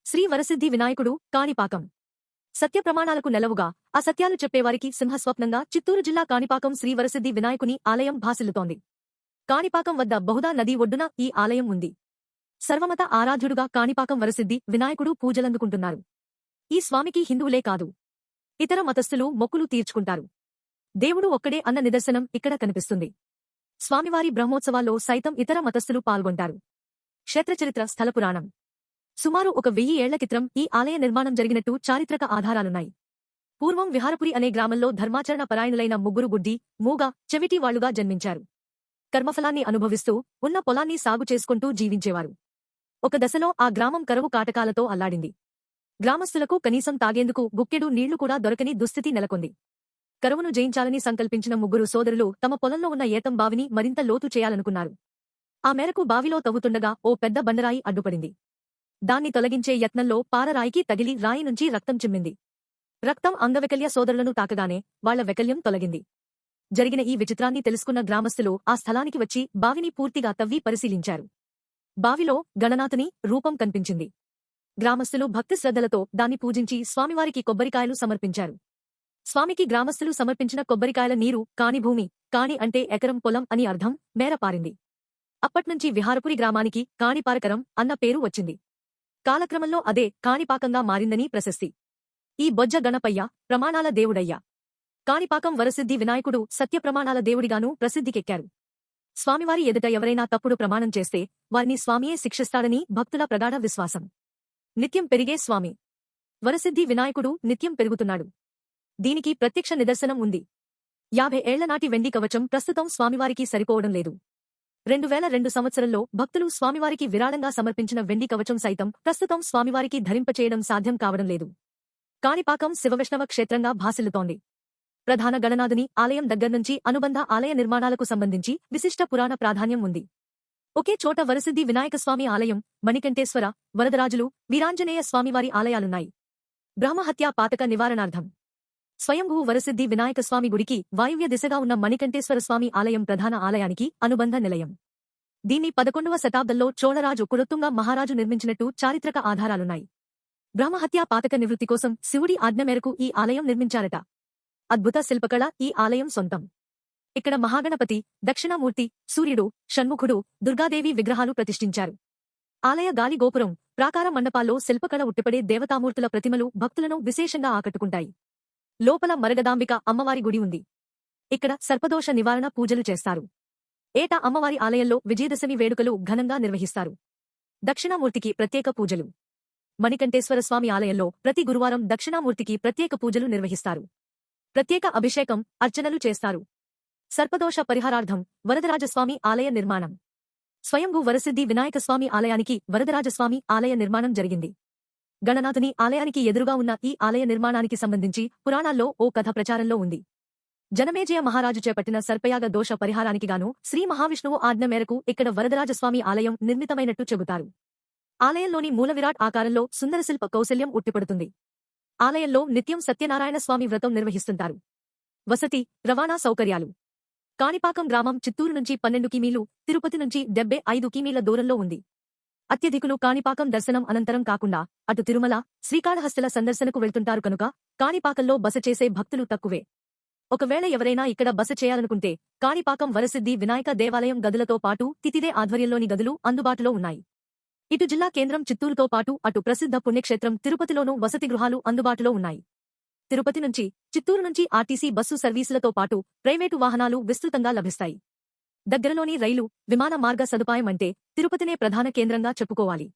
శ్రీ వరసిద్ధి వినాయకుడు కాణిపాకం సత్య ప్రమాణాలకు నెలవుగా అసత్యాలు చెప్పేవారికి సింహస్వప్నంగా చిత్తూరు జిల్లా కాణిపాకం శ్రీ వరసిద్ధి వినాయకుని ఆలయం భాసిల్లుతోంది. కాణిపాకం వద్ద బహుదా నదీ ఒడ్డున ఈ ఆలయం ఉంది. సర్వమత ఆరాధ్యుడుగా కాణిపాకం వరసిద్ధి వినాయకుడు పూజలందుకుంటున్నారు. ఈ స్వామికి హిందువులే కాదు, ఇతర మతస్థులు మొక్కులు తీర్చుకుంటారు. దేవుడు ఒక్కడే అన్న నిదర్శనం ఇక్కడ కనిపిస్తుంది. స్వామివారి బ్రహ్మోత్సవాల్లో సైతం ఇతర మతస్థులు పాల్గొంటారు. క్షేత్రచరిత్ర స్థల పురాణం సుమారు 1000 ఏళ్ల క్రితం ఈ ఆలయ నిర్మాణం జరిగినట్టు చారిత్రక ఆధారాలున్నాయి. పూర్వం విహారపురి అనే గ్రామంలో ధర్మాచరణ పరాయణులైన ముగ్గురు గుడ్డి, మూగ, చెవిటి వాళ్లుగా జన్మించారు. కర్మఫలాన్ని అనుభవిస్తూ ఉన్న పొలాన్ని సాగు చేసుకుంటూ జీవించేవారు. ఒక దశలో ఆ గ్రామం కరువు కాటకాలతో అల్లాడింది. గ్రామస్తులకు కనీసం తాగేందుకు గుక్కెడు నీళ్లు కూడా దొరకని దుస్థితి నెలకొంది. కరువును జయించాలని సంకల్పించిన ముగ్గురు సోదరులు తమ పొలంలో ఉన్న ఏతం బావిని మరింత లోతు చేయాలనుకున్నారు. ఆ మేరకు బావిలో తవ్వుతుండగా ఓ పెద్ద బండరాయి అడ్డుపడింది. దాన్ని తొలగించే యత్నంలో పారరాయికి తగిలి రాయి నుంచి రక్తం చిమ్మింది. రక్తం అంగవైకల్య సోదరులను తాకగానే వాళ్ల వైకల్యం తొలగింది. జరిగిన ఈ విచిత్రాన్ని తెలుసుకున్న గ్రామస్తులు ఆ స్థలానికి వచ్చి బావిని పూర్తిగా తవ్వి పరిశీలించారు. బావిలో గణనాథుని రూపం కనిపించింది. గ్రామస్తులు భక్తి శ్రద్ధలతో దాన్ని పూజించి స్వామివారికి కొబ్బరికాయలు సమర్పించారు. స్వామికి గ్రామస్తులు సమర్పించిన కొబ్బరికాయల నీరు కాణిభూమి, కాణి అంటే ఎకరం పొలం అని అర్థం, మేర పారింది. అప్పట్నుంచి విహారపురి గ్రామానికి కాణిపారకరం అన్న పేరు వచ్చింది. కాలక్రమంలో అదే కాణిపాకంగా మారిందని ప్రశస్తి. ఈ బొజ్జ గణపయ్య ప్రమాణాల దేవుడయ్య. కాణిపాకం వరసిద్ధి వినాయకుడు సత్య ప్రమాణాల దేవుడిగానూ ప్రసిద్ధికెక్కారు. స్వామివారి ఎదుట ఎవరైనా తప్పుడు ప్రమాణం చేస్తే వారిని స్వామియే శిక్షిస్తాడని భక్తుల ప్రగాఢ విశ్వాసం. నిత్యం పెరిగే స్వామి వరసిద్ధి వినాయకుడు నిత్యం పెరుగుతున్నాడు. దీనికి ప్రత్యక్ష నిదర్శనం ఉంది. 50 ఏళ్ల నాటి వెండి కవచం ప్రస్తుతం స్వామివారికి సరిపోవడం లేదు. 2002 సంవత్సరంలో భక్తులు స్వామివారికి విరాళంగా సమర్పించిన వెండి కవచం సైతం ప్రస్తుతం స్వామివారికి ధరింపచేయడం సాధ్యం కావడం లేదు. కాణిపాకం శివవైష్ణవ క్షేత్రంగా భాసిల్లుతోంది. ప్రధాన గణనాథుని ఆలయం దగ్గర్నుంచి అనుబంధ ఆలయ నిర్మాణాలకు సంబంధించి విశిష్ట పురాణ ప్రాధాన్యం ఉంది. ఒకే చోట వరసిద్ధి వినాయకస్వామి ఆలయం, మణికంఠేశ్వర, వరదరాజులు, వీరాంజనేయ స్వామివారి ఆలయాలున్నాయి. బ్రహ్మహత్యా పాతక నివారణార్థం స్వయంభూ వరసిద్ధి వినాయకస్వామి గుడికి వాయువ్య దిశగా ఉన్న మణికంఠేశ్వర స్వామి ఆలయం ప్రధాన ఆలయానికి అనుబంధ నిలయం. దీన్ని 11వ శతాబ్దంలో చోళరాజు కులొత్తుంగ మహారాజు నిర్మించినట్టు చారిత్రక ఆధారాలున్నాయి. బ్రహ్మహత్యా పాతక నివృత్తి కోసం శివుడి ఆజ్ఞ మేరకు ఈ ఆలయం నిర్మించారట. అద్భుత శిల్పకళ ఈ ఆలయం సొంతం. ఇక్కడ మహాగణపతి, దక్షిణామూర్తి, సూర్యుడు, షణ్ముఖుడు, దుర్గాదేవి విగ్రహాలు ప్రతిష్ఠించారు. ఆలయ గాలి గోపురం, ప్రాకార మండపాల్లో శిల్పకళ ఉట్టిపడే దేవతామూర్తుల ప్రతిమలు భక్తులను విశేషంగా ఆకట్టుకుంటాయి. లోపల మరగదాంబిక అమ్మవారి గుడి ఉంది. ఇక్కడ సర్పదోష నివారణ పూజలు చేస్తారు. ఏటా అమ్మవారి ఆలయంలో విజయదశమి వేడుకలు ఘనంగా నిర్వహిస్తారు. దక్షిణామూర్తికి ప్రత్యేక పూజలు. మణికంఠేశ్వర స్వామి ఆలయంలో ప్రతి గురువారం దక్షిణామూర్తికి ప్రత్యేక పూజలు నిర్వహిస్తారు. ప్రత్యేక అభిషేకం, అర్చనలు చేస్తారు. సర్పదోష పరిహారార్థం వరదరాజస్వామి ఆలయ నిర్మాణం. స్వయంభూ వరసిద్ధి వినాయకస్వామి ఆలయానికి వరదరాజస్వామి ఆలయ నిర్మాణం జరిగింది. గణనాథుని ఆలయానికి ఎదురుగా ఉన్న ఈ ఆలయ నిర్మాణానికి సంబంధించి పురాణాల్లో ఓ కథ ప్రచారంలో ఉంది. జనమేజయ మహారాజు చేపట్టిన సర్పయాగ దోష పరిహారానికిగాను శ్రీ మహావిష్ణువు ఆజ్ఞ మేరకు ఇక్కడ వరదరాజస్వామి ఆలయం నిర్మితమైనట్టు చెబుతారు. ఆలయంలోని మూలవిరాట్ ఆకారంలో సుందరశిల్ప కౌశల్యం ఉట్టిపడుతుంది. ఆలయంలో నిత్యం సత్యనారాయణ స్వామి వ్రతం నిర్వహిస్తుంటారు. వసతి, రవాణా సౌకర్యాలు. కాణిపాకం గ్రామం చిత్తూరు నుంచి 12 కిమీలు, తిరుపతి నుంచి 75 కిమీల దూరంలో ఉంది. అత్యధికులు కాణిపాకం దర్శనం అనంతరం కాకుండా అటు తిరుమల, శ్రీకాళహస్తిల సందర్శనకు వెళ్తుంటారు కనుక కాణిపాకంలో బస చేసే భక్తులు తక్కువే. ఒకవేళ ఎవరైనా ఇక్కడ బస చేయాలనుకుంటే కాణిపాకం వరసిద్ధి వినాయక దేవాలయం గదులతో పాటు తితిదే ఆధ్వర్యంలోని గదులు అందుబాటులో ఉన్నాయి. ఇటు జిల్లా కేంద్రం చిత్తూరుతో పాటు అటు ప్రసిద్ధ పుణ్యక్షేత్రం తిరుపతిలోనూ వసతి గృహాలు అందుబాటులో ఉన్నాయి. తిరుపతి నుంచి, చిత్తూరు నుంచి ఆర్టీసీ బస్సు సర్వీసులతో పాటు ప్రైవేటు వాహనాలు విస్తృతంగా లభిస్తాయి. దగ్గరలోని రైలు, విమాన మార్గ సదుపాయం అంటే తిరుపతినే ప్రధాన కేంద్రంగా చెప్పుకోవాలి.